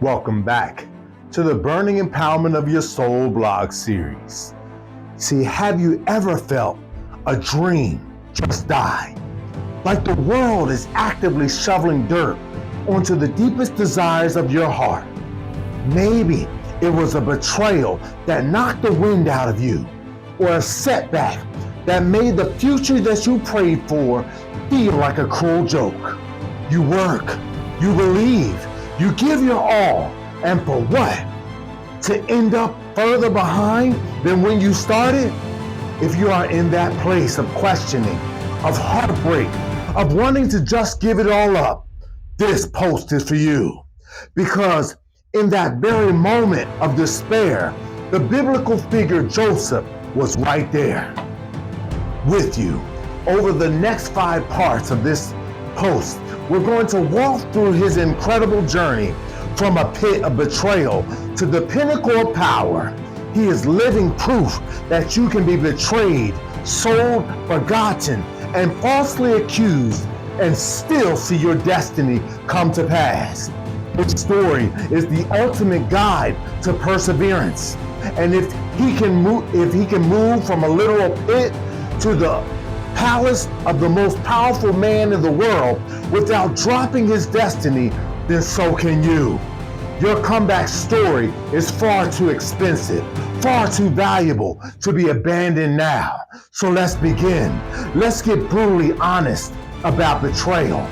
Welcome back to the Burning Empowerment of Your Soul blog series. See, have you ever felt a dream just die? Like the world is actively shoveling dirt onto the deepest desires of your heart. Maybe it was a betrayal that knocked the wind out of you, or a setback that made the future that you prayed for feel like a cruel joke. You work, you believe, you give your all, and for what? To end up further behind than when you started? If you are in that place of questioning, of heartbreak, of wanting to just give it all up, this post is for you. Because in that very moment of despair, the biblical figure Joseph was right there with you. Over the next 5 parts of this post, we're going to walk through his incredible journey from a pit of betrayal to the pinnacle of power. He is living proof that you can be betrayed, sold, forgotten, and falsely accused and still see your destiny come to pass. His story is the ultimate guide to perseverance. And if he can move from a literal pit to the palace of the most powerful man in the world without dropping his destiny, then so can you. Your comeback story is far too expensive, far too valuable to be abandoned now. So let's begin. Let's get brutally honest about betrayal.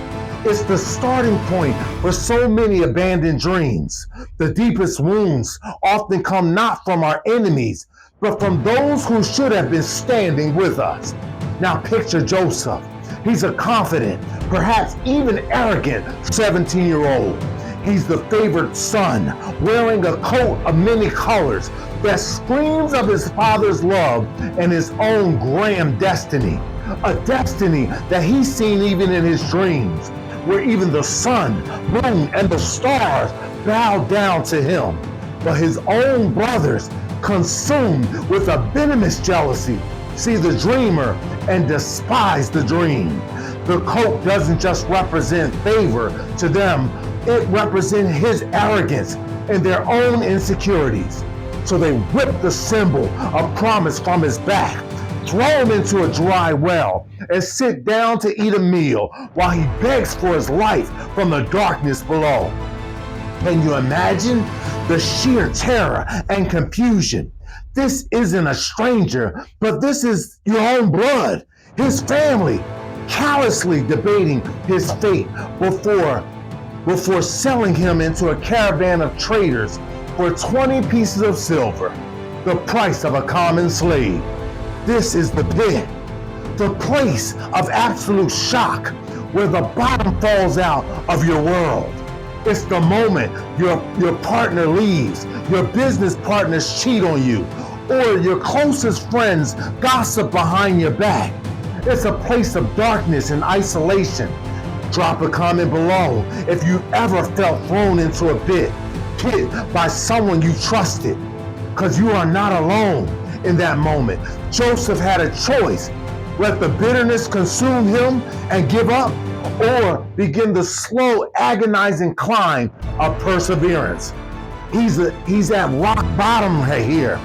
It's the starting point for so many abandoned dreams. The deepest wounds often come not from our enemies, but from those who should have been standing with us. Now picture Joseph. He's a confident, perhaps even arrogant 17-year-old. He's the favored son, wearing a coat of many colors that screams of his father's love and his own grand destiny. A destiny that he's seen even in his dreams, where even the sun, moon, and the stars bow down to him. But his own brothers, consumed with a venomous jealousy, see the dreamer and despise the dream. The coat doesn't just represent favor to them, it represents his arrogance and their own insecurities. So they whip the symbol of promise from his back, throw him into a dry well, and sit down to eat a meal while he begs for his life from the darkness below. Can you imagine the sheer terror and confusion? This isn't a stranger, but this is your own blood, his family, callously debating his fate before selling him into a caravan of traders for 20 pieces of silver, the price of a common slave. This is the pit, the place of absolute shock, where the bottom falls out of your world. It's the moment your partner leaves, your business partners cheat on you, or your closest friends gossip behind your back. It's a place of darkness and isolation. Drop a comment below if you ever felt thrown into a pit by someone you trusted, because you are not alone in that moment. Joseph had a choice: let the bitterness consume him and give up, or begin the slow, agonizing climb of perseverance. He's at rock bottom right here,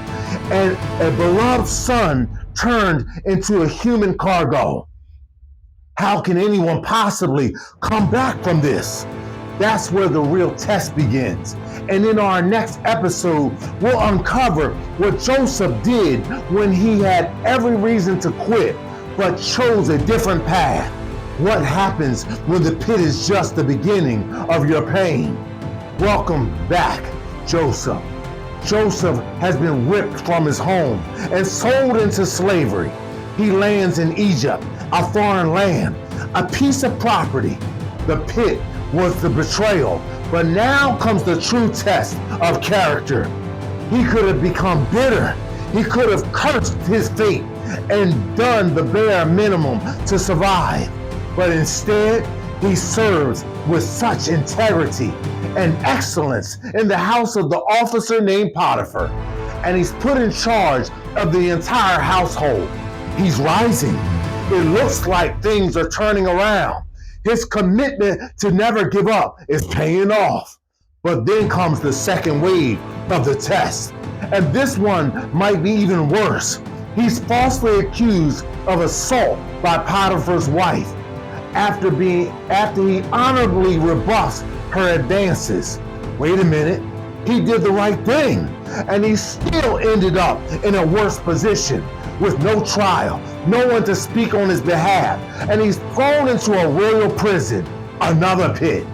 and a beloved son turned into a human cargo. How can anyone possibly come back from this? That's where the real test begins. And in our next episode, we'll uncover what Joseph did when he had every reason to quit, but chose a different path. What happens when the pit is just the beginning of your pain? Welcome back, Joseph. Joseph has been ripped from his home and sold into slavery. He lands in Egypt, a foreign land, a piece of property. The pit was the betrayal, but now comes the true test of character. He could have become bitter. He could have cursed his fate and done the bare minimum to survive. But instead, he serves with such integrity and excellence in the house of the officer named Potiphar, and he's put in charge of the entire household. He's rising. It looks like things are turning around. His commitment to never give up is paying off. But then comes the second wave of the test. And this one might be even worse. He's falsely accused of assault by Potiphar's wife after he honorably rebuffs her advances. Wait a minute, he did the right thing, and he still ended up in a worse position with no trial, no one to speak on his behalf, and he's thrown into a royal prison, another pit,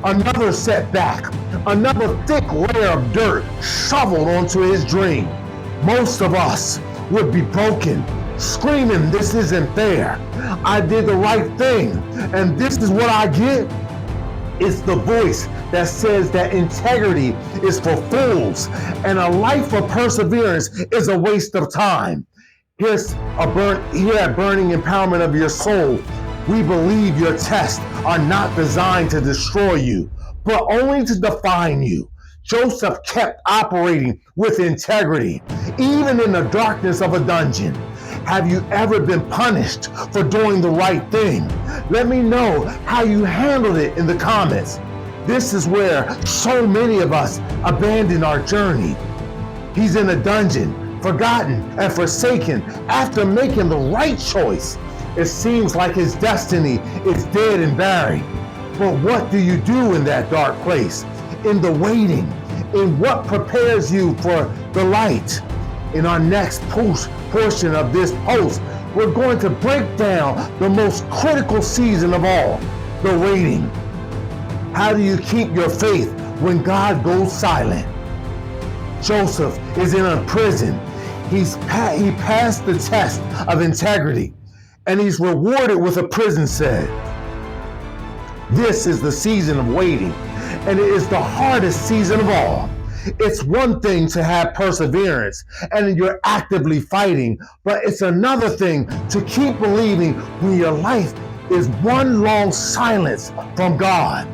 another setback, another thick layer of dirt shoveled onto his dream. Most of us would be broken, screaming, "This isn't fair. I did the right thing, and this is what I get." It's the voice that says that integrity is for fools and a life of perseverance is a waste of time. Here at Burning Empowerment of Your Soul, we believe your tests are not designed to destroy you, but only to define you. Joseph kept operating with integrity, even in the darkness of a dungeon. Have you ever been punished for doing the right thing? Let me know how you handled it in the comments. This is where so many of us abandon our journey. He's in a dungeon, forgotten and forsaken after making the right choice. It seems like his destiny is dead and buried. But what do you do in that dark place? In the waiting, in what prepares you for the light? In our next portion of this post, we're going to break down the most critical season of all, the waiting. How do you keep your faith when God goes silent? Joseph is in a prison. He passed the test of integrity, and he's rewarded with a prison cell. This is the season of waiting, and it is the hardest season of all. It's one thing to have perseverance and you're actively fighting, but it's another thing to keep believing when your life is one long silence from God,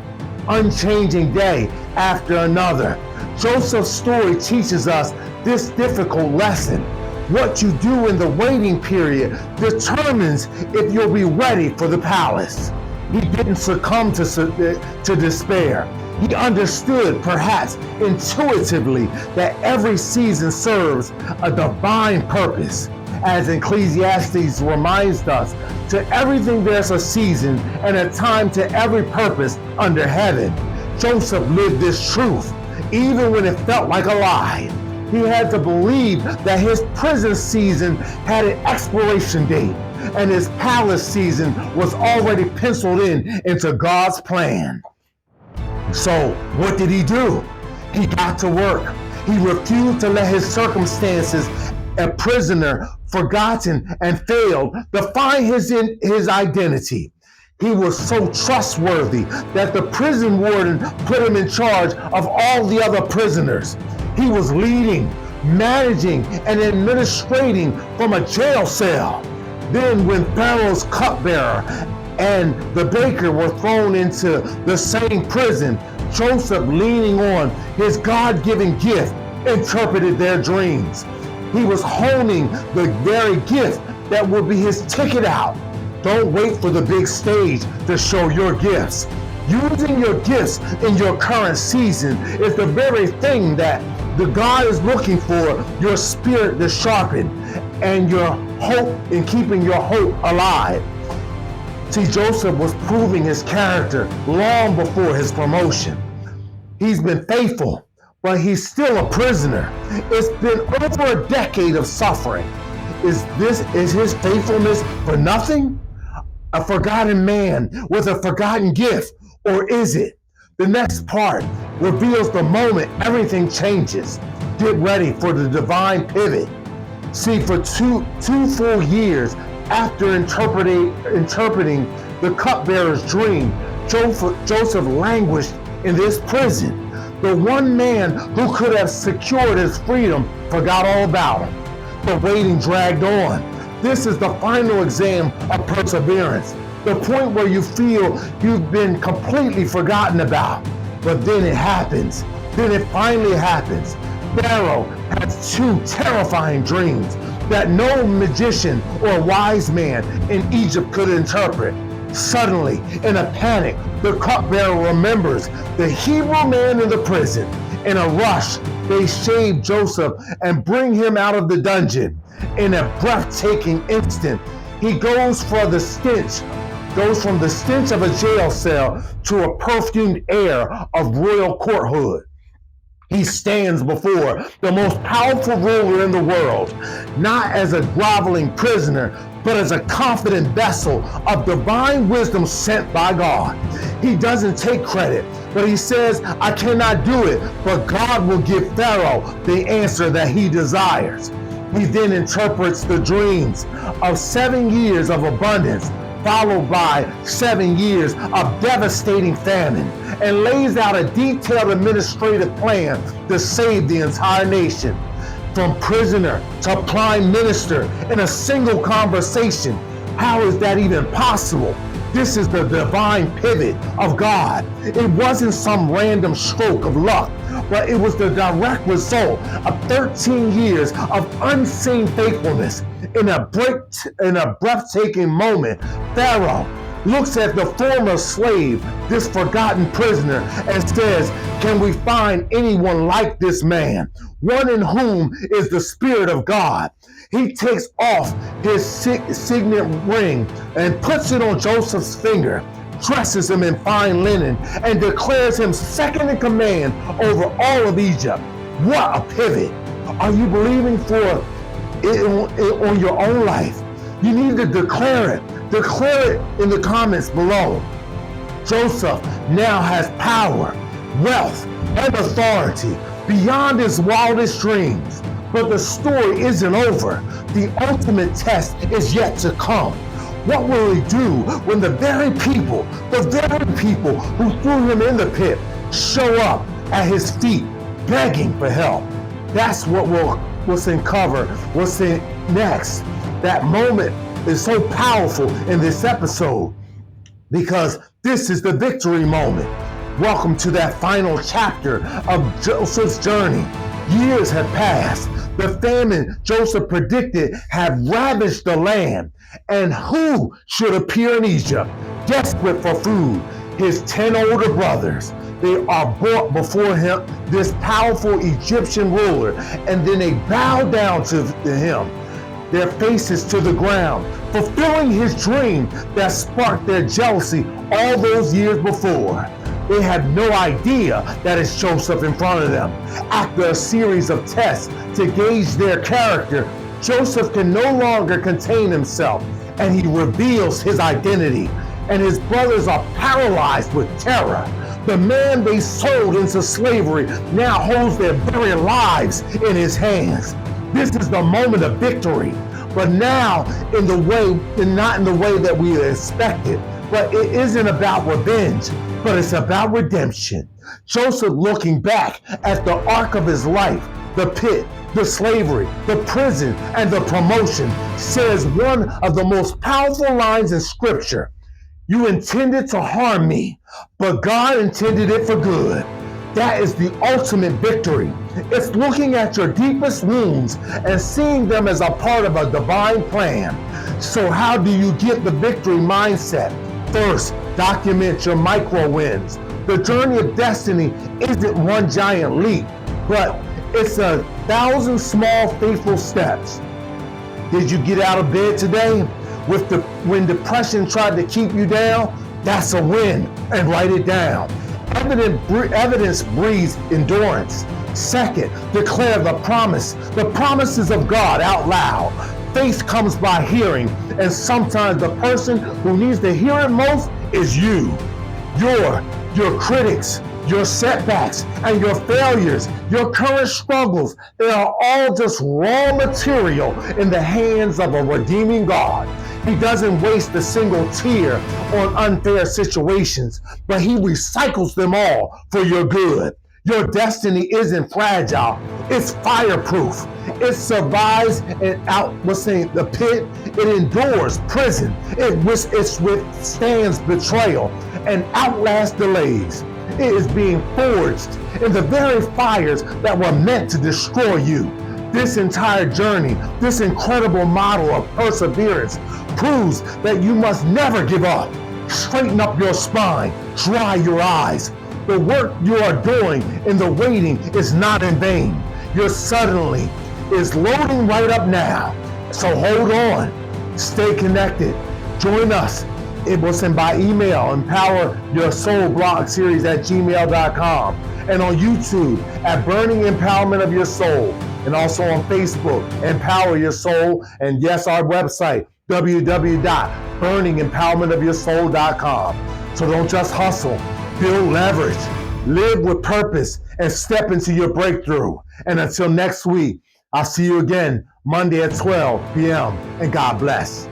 unchanging day after another. Joseph's story teaches us this difficult lesson. What you do in the waiting period determines if you'll be ready for the palace. He didn't succumb to despair. He understood, perhaps intuitively, that every season serves a divine purpose. As Ecclesiastes reminds us, to everything there's a season and a time to every purpose under heaven. Joseph lived this truth, even when it felt like a lie. He had to believe that his prison season had an expiration date, and his palace season was already penciled into God's plan. So what did he do? He got to work. He refused to let his circumstances, a prisoner, forgotten and failed, define his identity. He was so trustworthy that the prison warden put him in charge of all the other prisoners. He was leading, managing, and administrating from a jail cell. Then when Pharaoh's cupbearer and the baker were thrown into the same prison, Joseph, leaning on his God-given gift, interpreted their dreams. He was honing the very gift that would be his ticket out. Don't wait for the big stage to show your gifts. Using your gifts in your current season is the very thing that the God is looking for, your spirit to sharpen and your hope in keeping your hope alive. See, Joseph was proving his character long before his promotion. He's been faithful, but he's still a prisoner. It's been over a decade of suffering. Is his faithfulness for nothing? A forgotten man with a forgotten gift, or is it? The next part reveals the moment everything changes. Get ready for the divine pivot. See, for two full years after interpreting the cupbearer's dream, Joseph languished in this prison. The one man who could have secured his freedom forgot all about him. The waiting dragged on. This is the final exam of perseverance, the point where you feel you've been completely forgotten about. But then it happens. Then it finally happens. Pharaoh has two terrifying dreams that no magician or wise man in Egypt could interpret. Suddenly, in a panic, the cupbearer remembers the Hebrew man in the prison. In a rush, they shave Joseph and bring him out of the dungeon. In a breathtaking instant, he goes from the stench of a jail cell to a perfumed air of royal courthood. He stands before the most powerful ruler in the world, not as a groveling prisoner, but as a confident vessel of divine wisdom sent by God. He doesn't take credit, but he says, I cannot do it, but God will give Pharaoh the answer that he desires. He then interprets the dreams of 7 years of abundance, followed by 7 years of devastating famine, and lays out a detailed administrative plan to save the entire nation. From prisoner to prime minister in a single conversation. How is that even possible? This is the divine pivot of God. It wasn't some random stroke of luck, but it was the direct result of 13 years of unseen faithfulness. In a breathtaking moment, Pharaoh looks at the former slave, this forgotten prisoner, and says, can we find anyone like this man, one in whom is the Spirit of God? He takes off his signet ring and puts it on Joseph's finger, dresses him in fine linen, and declares him second in command over all of Egypt. What a pivot! Are you believing for it on your own life? You need to declare it. Declare it in the comments below. Joseph now has power, wealth, and authority beyond his wildest dreams. But the story isn't over. The ultimate test is yet to come. What will he do when the very people who threw him in the pit show up at his feet begging for help? That's what we'll uncover. We'll see next. That moment is so powerful in this episode because this is the victory moment. Welcome to that final chapter of Joseph's journey. Years have passed. The famine Joseph predicted had ravaged the land. And who should appear in Egypt, desperate for food? His 10 older brothers. They are brought before him, this powerful Egyptian ruler, and then they bow down to him, their faces to the ground, fulfilling his dream that sparked their jealousy all those years before. They had no idea that it's Joseph in front of them. After a series of tests to gauge their character, Joseph can no longer contain himself, and he reveals his identity. And his brothers are paralyzed with terror. The man they sold into slavery now holds their very lives in his hands. This is the moment of victory, but now not in the way that we expected. But it isn't about revenge, but it's about redemption. Joseph, looking back at the arc of his life, the pit, the slavery, the prison, and the promotion, says one of the most powerful lines in Scripture. You intended to harm me, but God intended it for good. That is the ultimate victory. It's looking at your deepest wounds and seeing them as a part of a divine plan. So how do you get the victory mindset? First, document your micro wins. The journey of destiny isn't one giant leap, but it's 1,000 small faithful steps. Did you get out of bed today? When depression tried to keep you down, that's a win, and write it down. Evidence breeds endurance. Second, declare the promises of God out loud. Faith comes by hearing, and sometimes the person who needs to hear it most is you. Your critics, your setbacks, and your failures, your current struggles, they are all just raw material in the hands of a redeeming God. He doesn't waste a single tear on unfair situations, but he recycles them all for your good. Your destiny isn't fragile, it's fireproof. It survives the pit, it endures prison, it withstands betrayal and outlasts delays. It is being forged in the very fires that were meant to destroy you. This entire journey, this incredible model of perseverance, proves that you must never give up. straighten up your spine, dry your eyes. The work you are doing in the waiting is not in vain. Your suddenly is loading right up now. So hold on, stay connected. Join us. It will send by email, empower.your.soul.blog.series at gmail.com, and on YouTube at Burning Empowerment of Your Soul, and also on Facebook, Empower Your Soul, and yes, our website, www.burningempowermentofyoursoul.com. So don't just hustle, build leverage, live with purpose, and step into your breakthrough. And until next week, I'll see you again Monday at 12 p.m. and God bless.